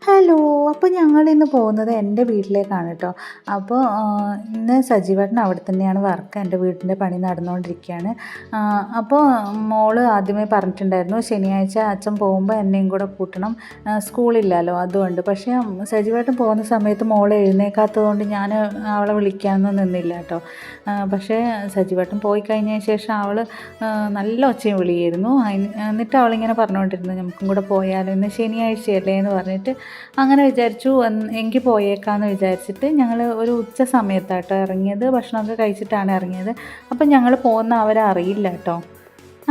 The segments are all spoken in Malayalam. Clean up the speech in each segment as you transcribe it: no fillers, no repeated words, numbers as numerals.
ഹലോ. അപ്പോൾ ഞങ്ങളിന്ന് പോകുന്നത് എൻ്റെ വീട്ടിലേക്കാണ് കേട്ടോ. അപ്പോൾ ഇന്ന് സജീവേട്ടൻ അവിടെ തന്നെയാണ് വർക്ക്. എൻ്റെ വീടിൻ്റെ പണി നടന്നുകൊണ്ടിരിക്കുകയാണ്. അപ്പോൾ മോള് ആദ്യമേ പറഞ്ഞിട്ടുണ്ടായിരുന്നു ശനിയാഴ്ച അച്ഛൻ പോകുമ്പോൾ എന്നെയും കൂടെ കൂട്ടണം, സ്കൂളില്ലല്ലോ അതുകൊണ്ട്. പക്ഷേ സജീവേട്ടൻ പോകുന്ന സമയത്ത് മോൾ എഴുന്നേക്കാത്തതുകൊണ്ട് ഞാൻ അവളെ വിളിക്കാനൊന്നും നിന്നില്ല കേട്ടോ. പക്ഷേ സജീവേട്ടൻ പോയി കഴിഞ്ഞതിന് ശേഷം അവൾ നല്ല ഒച്ചയും വിളിയായിരുന്നു. എന്നിട്ട് അവളിങ്ങനെ പറഞ്ഞുകൊണ്ടിരുന്നു നമുക്കും കൂടെ പോയാലോ, ഇന്ന് ശനിയാഴ്ചയല്ലേ എന്ന് പറഞ്ഞിട്ട്. അങ്ങനെ വിചാരിച്ചു എങ്കിൽ പോയേക്കാമെന്ന് വിചാരിച്ചിട്ട് ഞങ്ങൾ ഒരു ഉച്ച സമയത്താട്ടോ ഇറങ്ങിയത്. ഭക്ഷണമൊക്കെ കഴിച്ചിട്ടാണ് ഇറങ്ങിയത്. അപ്പം ഞങ്ങൾ പോകുന്ന അവരെ അറിയില്ല കേട്ടോ.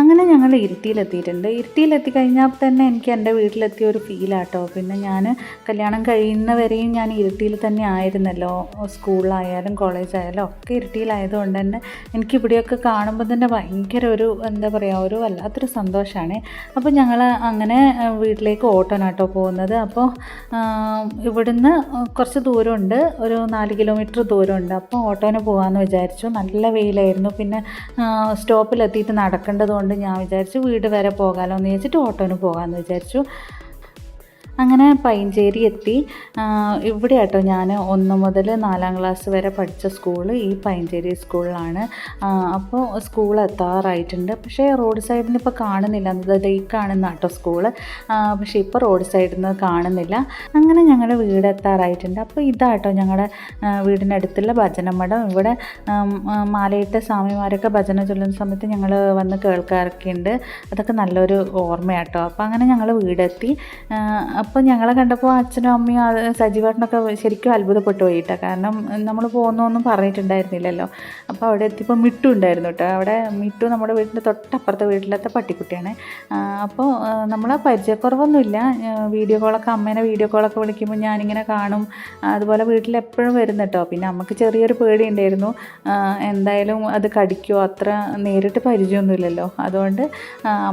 അങ്ങനെ ഞങ്ങൾ ഇരിട്ടിയിലെത്തിയിട്ടുണ്ട്. ഇരിട്ടിയിലെത്തി കഴിഞ്ഞാൽ തന്നെ എനിക്ക് എൻ്റെ വീട്ടിലെത്തിയ ഒരു ഫീലാട്ടോ. പിന്നെ ഞാൻ കല്യാണം കഴിയുന്നവരെയും ഞാൻ ഇരിട്ടിയിൽ തന്നെ ആയിരുന്നല്ലോ. സ്കൂളിലായാലും കോളേജായാലും ഒക്കെ ഇരിട്ടിയിലായതുകൊണ്ട് തന്നെ എനിക്കിവിടെയൊക്കെ കാണുമ്പോൾ തന്നെ ഭയങ്കര ഒരു എന്താ പറയുക, ഒരു വല്ലാത്തൊരു സന്തോഷമാണ്. അപ്പോൾ ഞങ്ങൾ അങ്ങനെ വീട്ടിലേക്ക് ഓട്ടോനാട്ടോ പോകുന്നത്. അപ്പോൾ ഇവിടുന്ന് കുറച്ച് ദൂരമുണ്ട്, ഒരു 4 കിലോമീറ്റർ ദൂരമുണ്ട്. അപ്പോൾ ഓട്ടോന് പോകാമെന്ന് വിചാരിച്ചു. നല്ല വെയിലായിരുന്നു. പിന്നെ സ്റ്റോപ്പിലെത്തിയിട്ട് നടക്കേണ്ടതുകൊണ്ട് ഞാൻ വിചാരിച്ചു വീട് വരെ പോകാമല്ലോ എന്ന് വിചാരിച്ചിട്ട് ഓട്ടോന് പോകാമെന്ന് വിചാരിച്ചു. അങ്ങനെ പൈഞ്ചേരി എത്തി. ഇവിടെ കേട്ടോ ഞാൻ 1 മുതൽ 4ാം ക്ലാസ് വരെ പഠിച്ച സ്കൂൾ ഈ പൈഞ്ചേരി സ്കൂളിലാണ്. അപ്പോൾ സ്കൂൾ എത്താറായിട്ടുണ്ട്. പക്ഷേ റോഡ് സൈഡിൽ നിന്ന് ഇപ്പോൾ കാണുന്നില്ല, ഈ കാണുന്ന കേട്ടോ സ്കൂള്. പക്ഷേ ഇപ്പോൾ റോഡ് സൈഡിൽ നിന്ന് കാണുന്നില്ല. അങ്ങനെ ഞങ്ങളുടെ വീട് എത്താറായിട്ടുണ്ട്. അപ്പോൾ ഇതാട്ടോ ഞങ്ങളുടെ വീടിനടുത്തുള്ള ഭജനമഠം. ഇവിടെ മാലയിട്ട സ്വാമിമാരൊക്കെ ഭജന ചൊല്ലുന്ന സമയത്ത് ഞങ്ങൾ വന്ന് കേൾക്കാറൊക്കെ ഉണ്ട്. അതൊക്കെ നല്ലൊരു ഓർമ്മയാട്ടോ. അപ്പോൾ അങ്ങനെ ഞങ്ങൾ വീടെത്തി. അപ്പോൾ ഞങ്ങളെ കണ്ടപ്പോൾ അച്ഛനും അമ്മയും സജീവേട്ടനൊക്കെ ശരിക്കും അത്ഭുതപ്പെട്ടു പോയിട്ടോ. കാരണം നമ്മൾ പോകുന്നൊന്നും പറഞ്ഞിട്ടുണ്ടായിരുന്നില്ലല്ലോ. അപ്പോൾ അവിടെ എത്തിയപ്പോൾ മിട്ടു ഉണ്ടായിരുന്നു കേട്ടോ. അവിടെ മിട്ടു നമ്മുടെ വീടിൻ്റെ തൊട്ടപ്പുറത്തെ വീട്ടിലത്തെ പട്ടിക്കുട്ടിയാണ്. അപ്പോൾ നമ്മളെ പരിചയക്കുറവൊന്നുമില്ല. അമ്മേനെ വീഡിയോ കോളൊക്കെ വിളിക്കുമ്പോൾ ഞാനിങ്ങനെ കാണും. അതുപോലെ വീട്ടിലെപ്പോഴും വരുന്നു കേട്ടോ. പിന്നെ അമ്മക്ക് ചെറിയൊരു പേടി ഉണ്ടായിരുന്നു, എന്തായാലും അത് കടിക്കുമോ, അത്ര നേരിട്ട് പരിചയമൊന്നുമില്ലല്ലോ. അതുകൊണ്ട്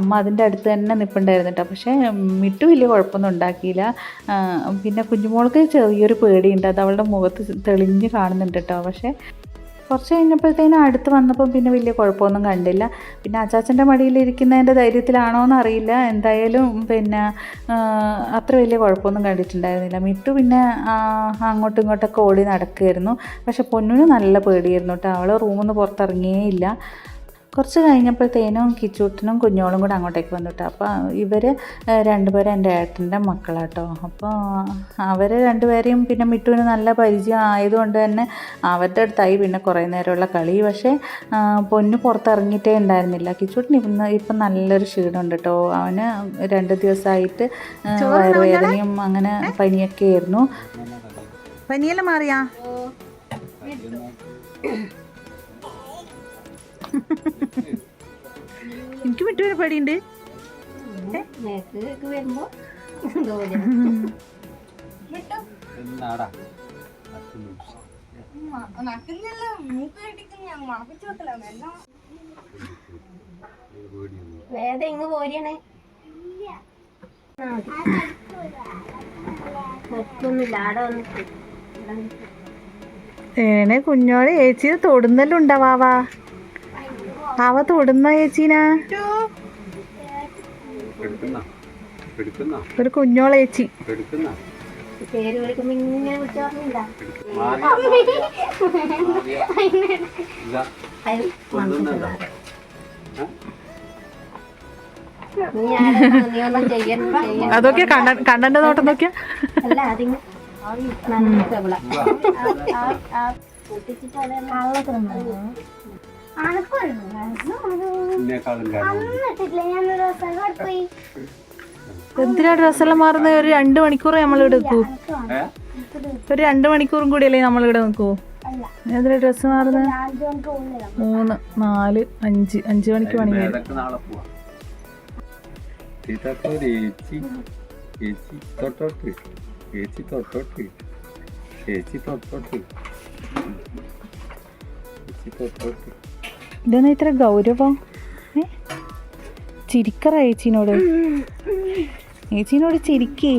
അമ്മ അതിൻ്റെ അടുത്ത് തന്നെ നിൽപ്പുണ്ടായിരുന്നു കേട്ടോ. പക്ഷേ മിട്ടു വലിയ കുഴപ്പമൊന്നും ഉണ്ടാക്കിയില്ല. പിന്നെ കുഞ്ഞുമോൾക്ക് ചെറിയൊരു പേടിയുണ്ട്, അത് അവളുടെ മുഖത്ത് തെളിഞ്ഞ് കാണുന്നുണ്ട് കേട്ടോ. പക്ഷേ കുറച്ച് കഴിഞ്ഞപ്പോഴത്തേനും അടുത്ത് വന്നപ്പം പിന്നെ വലിയ കുഴപ്പമൊന്നും കണ്ടില്ല. പിന്നെ അച്ചാച്ചൻ്റെ മടിയിലിരിക്കുന്നതിൻ്റെ ധൈര്യത്തിലാണോ എന്നറിയില്ല. എന്തായാലും പിന്നെ അത്ര വലിയ കുഴപ്പമൊന്നും കണ്ടിട്ടുണ്ടായിരുന്നില്ല. മിട്ടു പിന്നെ അങ്ങോട്ടും ഇങ്ങോട്ടൊക്കെ ഓടി നടക്കുമായിരുന്നു. പക്ഷെ പൊന്നിന് നല്ല പേടിയായിരുന്നു കേട്ടോ. അവൾ റൂമിൽ നിന്ന് പുറത്തിറങ്ങിയേ. കുറച്ച് കഴിഞ്ഞപ്പോഴത്തേനും കിച്ചൂട്ടനും കുഞ്ഞോളും കൂടെ അങ്ങോട്ടേക്ക് വന്നിട്ട്. അപ്പോൾ ഇവർ രണ്ടുപേരും എൻ്റെ ഏട്ടൻ്റെ മക്കളാട്ടോ. അപ്പോൾ അവർ രണ്ടുപേരെയും പിന്നെ മിട്ടുവിന് നല്ല പരിചയം ആയതുകൊണ്ട് തന്നെ അവരുടെ അടുത്തായി പിന്നെ കുറേ നേരമുള്ള കളി. പക്ഷേ പൊന്നു പുറത്തിറങ്ങിയിട്ടേ ഉണ്ടായിരുന്നില്ല. കിച്ചൂട്ടിന് ഇപ്പം നല്ലൊരു ക്ഷീണമുണ്ട് കേട്ടോ. അവന് 2 ദിവസമായിട്ട് വയറുവേദനയും അങ്ങനെ പനിയൊക്കെ ആയിരുന്നു. പനിയെല്ലാം മാറിയാ? എനിക്ക് വിട്ടുവരെ പേടിയുണ്ട്. കുഞ്ഞോളെ ചേച്ചി തൊടുന്നെല്ലാം ഉണ്ടാവാ. അവ തൊടുന്ന ചേച്ചീനാ, ഒരു കുഞ്ഞോളെ ചേച്ചി. അതൊക്കെ കണ്ണന്റെ നോട്ടം നോക്കിയാ. എന്തിനാ ഡ്രസ്സെല്ലാം മാറുന്നത്? ഒരു 2 മണിക്കൂർ നമ്മളിവിടെ നിൽക്കൂ. ഒരു 2 മണിക്കൂറും കൂടിയല്ലേ നമ്മളിവിടെ നിൽക്കൂ. എന്തിനാ ഡ്രസ്സ് മാറുന്നത്? 3, 4, 5 മണിക്ക് പണി വരും. ഇതെന്നാ ഇത്ര ഗൗരവം? ചിരിക്കറ ചേച്ചീനോട്. ചേച്ചീനോട് ചിരിക്കേ.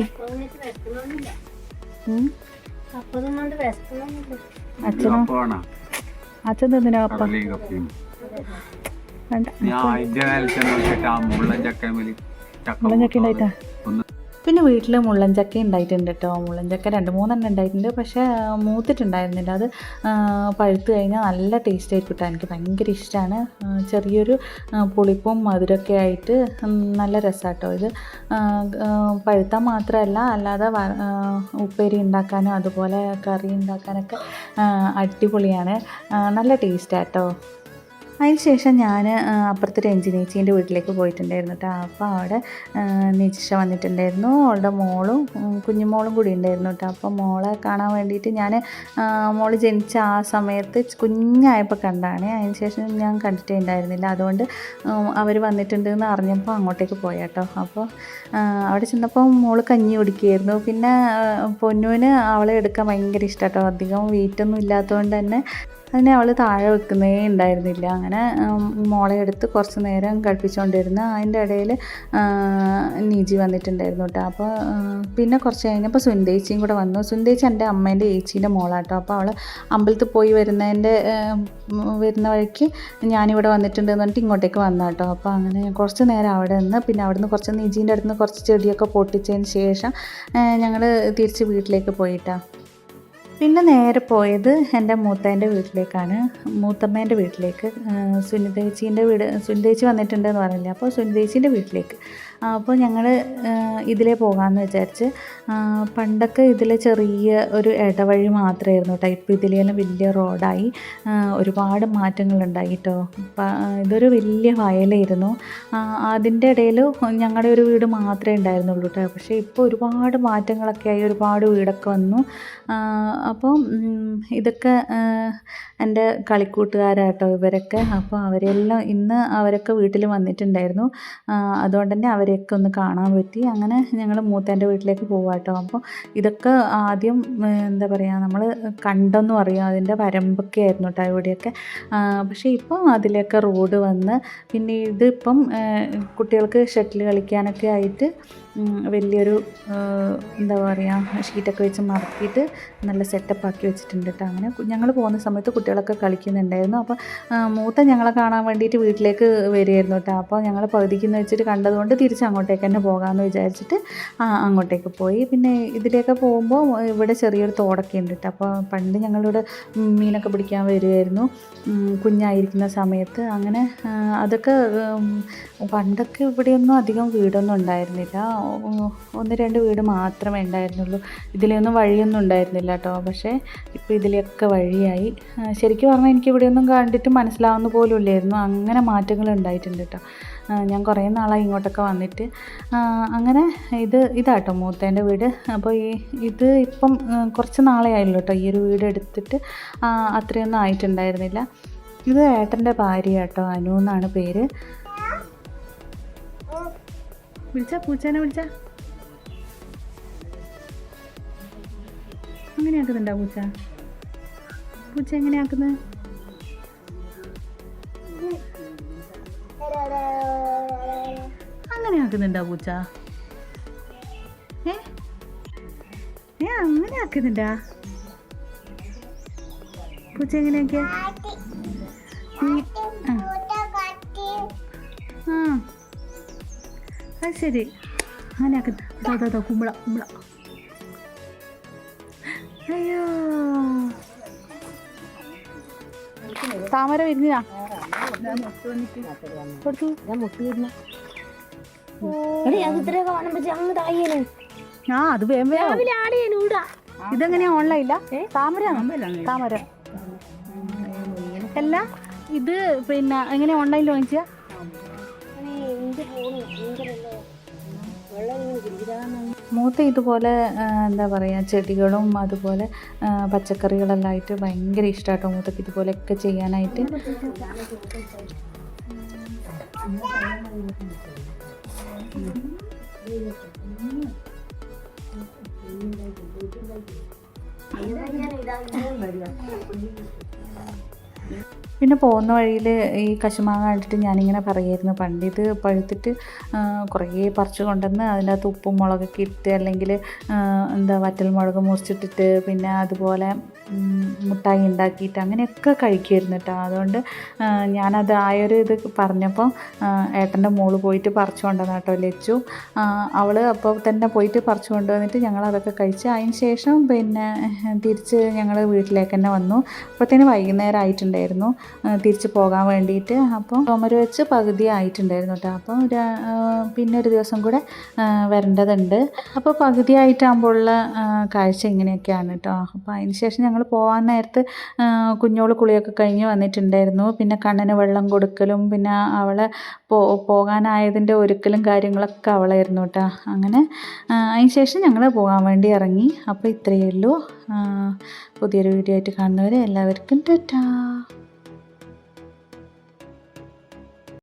അച്ഛനോ? അച്ഛൻ എന്തിനാ അപ്പ? മുള്ളൻ ചക്ക ഉണ്ടായിട്ടാ. പിന്നെ വീട്ടിൽ മുള്ളൻചക്ക ഉണ്ടായിട്ടുണ്ട് കേട്ടോ. മുള്ളൻചക്ക 2-3 ഉണ്ടായിട്ടുണ്ട്. പക്ഷേ മൂത്തിട്ടുണ്ടായിരുന്നില്ല. അത് പഴുത്ത് കഴിഞ്ഞാൽ നല്ല ടേസ്റ്റ് ആയിരിക്കും കേട്ടോ. എനിക്ക് ഭയങ്കര ഇഷ്ടമാണ്. ചെറിയൊരു പുളിപ്പും മധുരമൊക്കെ ആയിട്ട് നല്ല രസമാട്ടോ ഇത്. പഴുത്താൽ മാത്രമല്ല, അല്ലാതെ ഉപ്പേരി ഉണ്ടാക്കാനും അതുപോലെ കറി ഉണ്ടാക്കാനൊക്കെ അടിപൊളിയാണ്. നല്ല ടേസ്റ്റാട്ടോ. അതിന് ശേഷം ഞാൻ അപ്പുറത്തെ രഞ്ജിനേച്ചീൻ്റെ വീട്ടിലേക്ക് പോയിട്ടുണ്ടായിരുന്നു കേട്ടോ. അപ്പോൾ അവിടെ നിജിഷ വന്നിട്ടുണ്ടായിരുന്നു. അവളുടെ മോളും കുഞ്ഞുമോളും കൂടി ഉണ്ടായിരുന്നു കേട്ടോ. അപ്പോൾ മോളെ കാണാൻ വേണ്ടിയിട്ട് ഞാൻ മോൾ ജനിച്ച ആ സമയത്ത് കുഞ്ഞായപ്പോൾ കണ്ടാണ്. അതിന് ശേഷം ഞാൻ കണ്ടിട്ടേ ഉണ്ടായിരുന്നില്ല. അതുകൊണ്ട് അവർ വന്നിട്ടുണ്ടെന്ന് അറിഞ്ഞപ്പോൾ അങ്ങോട്ടേക്ക് പോയാട്ടോ. അപ്പോൾ അവിടെ ചെന്നപ്പോൾ മോൾ കഞ്ഞി കുടിക്കുകയായിരുന്നു. പിന്നെ പൊന്നുവിന് അവളെ എടുക്കാൻ ഭയങ്കര ഇഷ്ടമാട്ടോ. അധികം വെയിറ്റൊന്നും ഇല്ലാത്തതുകൊണ്ട് തന്നെ അതിനെ അവൾ താഴെ വെക്കുന്നേ ഉണ്ടായിരുന്നില്ല. അങ്ങനെ മോളെ എടുത്ത് കുറച്ച് നേരം കളിപ്പിച്ചുകൊണ്ടിരുന്നു. അതിൻ്റെ ഇടയിൽ നീജി വന്നിട്ടുണ്ടായിരുന്നു കേട്ടോ. അപ്പോൾ പിന്നെ കുറച്ച് കഴിഞ്ഞപ്പോൾ സുന്ദേച്ചിയും കൂടെ വന്നു. സുന്ദേച്ചി എൻ്റെ അമ്മേൻ്റെ ഏച്ചീൻ്റെ മോളാട്ടോ. അപ്പോൾ അവൾ അമ്പലത്തിൽ പോയി വരുന്ന വഴിക്ക് ഞാനിവിടെ വന്നിട്ടുണ്ടെന്ന് പറഞ്ഞിട്ട് ഇങ്ങോട്ടേക്ക് വന്നു കേട്ടോ. അപ്പോൾ അങ്ങനെ കുറച്ച് നേരം അവിടെ നിന്ന് പിന്നെ അവിടുന്ന് കുറച്ച് നീജീൻ്റെ അടുത്ത് നിന്ന് കുറച്ച് ചെടിയൊക്കെ പൊട്ടിച്ചതിന് ശേഷം ഞങ്ങൾ തിരിച്ച് വീട്ടിലേക്ക് പോയിട്ടാണ്. പിന്നെ നേരെ പോയത് എൻ്റെ മൂത്തേൻ്റെ വീട്ടിലേക്കാണ്, മൂത്തമ്മേൻ്റെ വീട്ടിലേക്ക്. സുനിതേച്ചി വന്നിട്ടുണ്ടെന്ന് പറഞ്ഞില്ലേ, അപ്പോൾ സുനിതേച്ചീൻ്റെ വീട്ടിലേക്ക്. അപ്പോൾ ഞങ്ങൾ ഇതിലേ പോകാമെന്ന് വിചാരിച്ച്. പണ്ടൊക്കെ ഇതിലെ ചെറിയ ഒരു ഇടവഴി മാത്രമായിരുന്നു കേട്ടോ. ഇപ്പോൾ ഇതിലെല്ലാം വലിയ റോഡായി, ഒരുപാട് മാറ്റങ്ങളുണ്ടായി കേട്ടോ. ഇതൊരു വലിയ വയലായിരുന്നു. അതിൻ്റെ ഇടയിൽ ഞങ്ങളുടെ ഒരു വീട് മാത്രമേ ഉണ്ടായിരുന്നുള്ളൂ കേട്ടോ. പക്ഷേ ഇപ്പോൾ ഒരുപാട് മാറ്റങ്ങളൊക്കെ ആയി, ഒരുപാട് വീടൊക്കെ വന്നു. അപ്പോൾ ഇതൊക്കെ എൻ്റെ കളിക്കൂട്ടുകാരാട്ടോ ഇവരൊക്കെ. അപ്പോൾ അവരെല്ലാം ഇന്ന് അവരൊക്കെ വീട്ടിൽ വന്നിട്ടുണ്ടായിരുന്നു. അതുകൊണ്ട് തന്നെ അവരെയൊക്കെ ഒന്ന് കാണാൻ പറ്റി. അങ്ങനെ ഞങ്ങൾ മൂത്തേൻ്റെ വീട്ടിലേക്ക് പോവാം കേട്ടോ. അപ്പോൾ ഇതൊക്കെ ആദ്യം എന്താ പറയുക, നമ്മൾ കണ്ടെന്നും അറിയാം, അതിൻ്റെ വരമ്പൊക്കെ ആയിരുന്നു കേട്ടോ ഇവിടെയൊക്കെ. പക്ഷേ ഇപ്പം അതിലേക്ക് റോഡ് വന്ന് പിന്നെ ഇതിപ്പം കുട്ടികൾക്ക് ഷട്ടിൽ കളിക്കാനൊക്കെ ആയിട്ട് വലിയൊരു എന്താ പറയുക ഷീറ്റൊക്കെ വെച്ച് മറക്കിയിട്ട് നല്ല സെറ്റപ്പ് ആക്കി വെച്ചിട്ടുണ്ട് കേട്ടോ. അങ്ങനെ ഞങ്ങൾ പോകുന്ന സമയത്ത് കുട്ടികളൊക്കെ കളിക്കുന്നുണ്ടായിരുന്നു. അപ്പോൾ മൂത്ത ഞങ്ങളെ കാണാൻ വേണ്ടിയിട്ട് വീട്ടിലേക്ക് വരികയായിരുന്നു കേട്ടോ. അപ്പോൾ ഞങ്ങൾ പകുതിക്കെന്ന് വെച്ചിട്ട് കണ്ടതുകൊണ്ട് തിരിച്ച് അങ്ങോട്ടേക്ക് തന്നെ പോകാമെന്ന് വിചാരിച്ചിട്ട് അങ്ങോട്ടേക്ക് പോയി. പിന്നെ ഇതിലേക്ക് പോകുമ്പോൾ ഇവിടെ ചെറിയൊരു തോടൊക്കെ ഉണ്ട് കേട്ടോ. അപ്പോൾ പണ്ട് ഞങ്ങളിവിടെ മീനൊക്കെ പിടിക്കാൻ വരുമായിരുന്നു കുഞ്ഞായിരിക്കുന്ന സമയത്ത്. അങ്ങനെ അതൊക്കെ പണ്ടൊക്കെ ഇവിടെയൊന്നും അധികം വീടൊന്നും ഉണ്ടായിരുന്നില്ല, 1-2 വീട് മാത്രമേ ഉണ്ടായിരുന്നുള്ളൂ. ഇതിലെയൊന്നും വഴിയൊന്നും ഉണ്ടായിരുന്നില്ല കേട്ടോ. പക്ഷേ ഇപ്പോൾ ഇതിലൊക്കെ വഴിയായി. ശരിക്കും പറഞ്ഞാൽ എനിക്ക് ഇവിടെയൊന്നും കണ്ടിട്ട് മനസ്സിലാവുന്ന പോലും ഇല്ലായിരുന്നു, അങ്ങനെ മാറ്റങ്ങൾ ഉണ്ടായിട്ടുണ്ട് കേട്ടോ. ഞാൻ കുറേ നാളായി ഇങ്ങോട്ടൊക്കെ വന്നിട്ട്. അങ്ങനെ ഇതാട്ടോ മൂത്തേൻ്റെ വീട്. അപ്പോൾ ഇത് ഇപ്പം കുറച്ച് നാളെ ആയല്ലോ കേട്ടോ ഈ ഒരു വീട് എടുത്തിട്ട്, അത്രയൊന്നും ആയിട്ടുണ്ടായിരുന്നില്ല. ഇത് ഏട്ടൻ്റെ ഭാര്യ കേട്ടോ, അനു എന്നാണ് പേര്. പൂച്ചേനെ വിളിച്ച അങ്ങനെയാക്കുന്നുണ്ടോ? പൂച്ച എങ്ങനെയാക്കുന്നത്? അങ്ങനെ ആക്കുന്നുണ്ടോ പൂച്ച? അങ്ങനെ ആക്കുന്നുണ്ടാ പൂച്ച? എങ്ങനെയാക്കിയ അത് ശരി, അങ്ങനെ ആക്കുന്ന കുമ്പള. അയ്യോ, താമര വിരിഞ്ഞാ കൊടുത്തു. അത് ഇതെങ്ങനെയാ ഓൺലൈനില്ല? താമര അല്ല, ഇത് പിന്നെ എങ്ങനെയാ ഓൺലൈനിൽ വാങ്ങിച്ച? മൂത്ത ഇതുപോലെ എന്താ പറയുക ചെടികളും അതുപോലെ പച്ചക്കറികളെല്ലാം ആയിട്ട് ഭയങ്കര ഇഷ്ടമായിട്ടോ മൂത്തക്ക് ഇതുപോലെയൊക്കെ ചെയ്യാനായിട്ട്. പിന്നെ പോകുന്ന വഴിയിൽ ഈ കശുമാങ്ങ കണ്ടിട്ട് ഞാനിങ്ങനെ പറയായിരുന്നു, പണ്ട് ഇത് പഴുത്തിട്ട് കുറേ പറിച്ച് കൊണ്ടുവന്ന് അതിൻ്റെ അകത്ത് ഉപ്പും മുളകൊക്കെ ഇട്ട്, അല്ലെങ്കിൽ എന്താ വറ്റൽമുളക് മുറിച്ചിട്ടിട്ട്, പിന്നെ അതുപോലെ മുട്ടായി ഉണ്ടാക്കിയിട്ട് അങ്ങനെയൊക്കെ കഴിക്കുമായിരുന്നു കേട്ടോ. അതുകൊണ്ട് ഞാനത് ഇത് പറഞ്ഞപ്പോൾ ഏട്ടൻ്റെ മോള് പോയിട്ട് പറിച്ചു കൊണ്ടുവന്ന കേട്ടോ ലച്ചു. അവൾ അപ്പോൾ തന്നെ പോയിട്ട് പറിച്ചു കൊണ്ടുവന്നിട്ട് ഞങ്ങളതൊക്കെ കഴിച്ച് അതിന് ശേഷം പിന്നെ തിരിച്ച് ഞങ്ങൾ വീട്ടിലേക്ക് തന്നെ വന്നു. അപ്പോഴത്തേന് വൈകുന്നേരം ആയിട്ടുണ്ടായിരുന്നു തിരിച്ച് പോകാൻ വേണ്ടിയിട്ട്. അപ്പോൾ ചുമര് വെച്ച് പകുതി ആയിട്ടുണ്ടായിരുന്നു കേട്ടോ. അപ്പോൾ പിന്നെ ഒരു ദിവസം കൂടെ വരേണ്ടതുണ്ട്. അപ്പോൾ പകുതി ആയിട്ടാകുമ്പോഴുള്ള കാഴ്ച ഇങ്ങനെയൊക്കെയാണ് കേട്ടോ. അപ്പോൾ അതിന് ശേഷം ഞങ്ങൾ പോകാൻ നേരത്ത് കുഞ്ഞോള് കുളിയൊക്കെ കഴിഞ്ഞ് വന്നിട്ടുണ്ടായിരുന്നു. പിന്നെ കണ്ണന് വെള്ളം കൊടുക്കലും പിന്നെ അവളെ പോകാനായതിൻ്റെ ഒരുക്കലും കാര്യങ്ങളൊക്കെ അവളായിരുന്നു കേട്ടോ. അങ്ങനെ അതിന് ശേഷം ഞങ്ങൾ പോകാൻ വേണ്ടി ഇറങ്ങി. അപ്പോൾ ഇത്രയേ ഉള്ളൂ. പുതിയൊരു വീഡിയോ ആയിട്ട് കാണുന്നവരെ എല്ലാവർക്കും ടാറ്റാ.